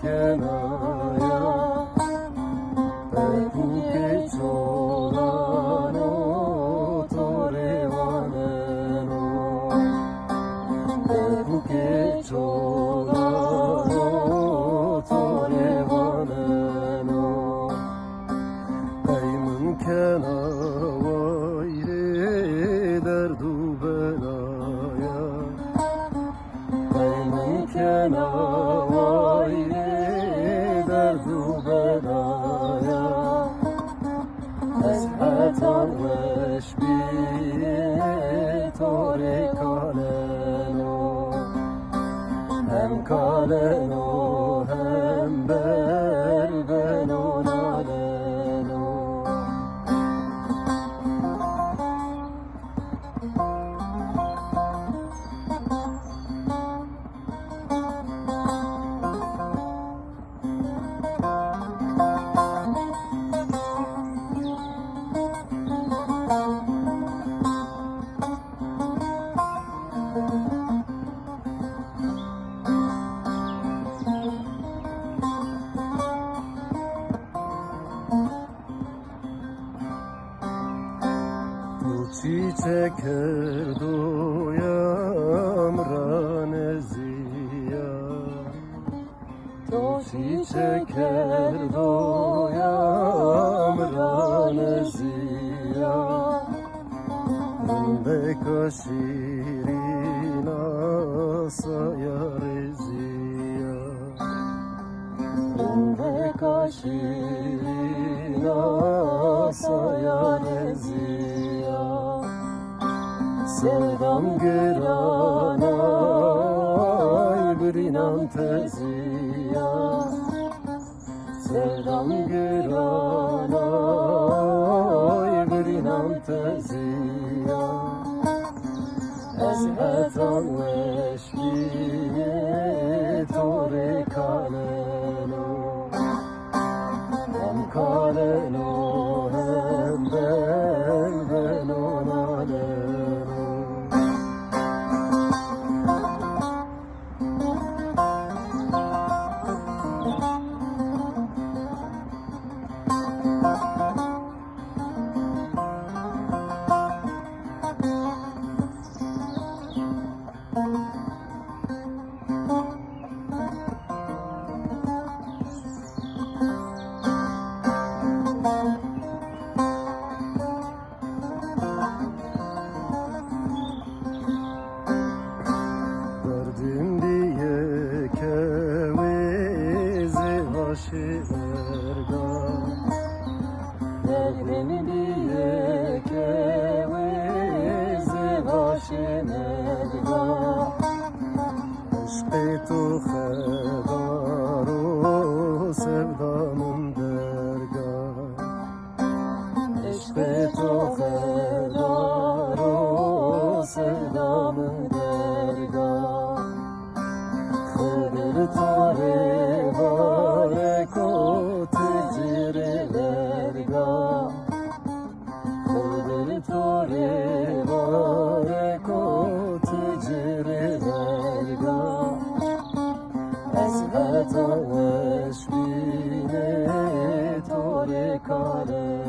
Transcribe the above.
kenaya Pekuke cholano torevaneno Pekuke cholano torevaneno Kaymun kenavayre derdu belaya Kaymun kenavayre derdu belaya Ezhatan veşbi tore kaleno Hem kaleno hem berbeno naleno Çiçeker doyam raneziya Çiçeker doyam raneziya Beka şirina sayareziya Beka şirina sayareziya Sevdam gıranay birinan teziya Sevdam gıranay birinan teziya Ezhetan veşbiye tore kaleno Hem kaleno hem berbeno naleno Derdim diye kevizi aşırda Derdim diye kevizi aşırda Aşk-ı tu xedaru sevdamın dergah Aşk-ı tu xedaru sevdamın dergah Kıdır tare barekot cirvergah Kıdır tare barekot cirvergah Ezheta veşbine tore kale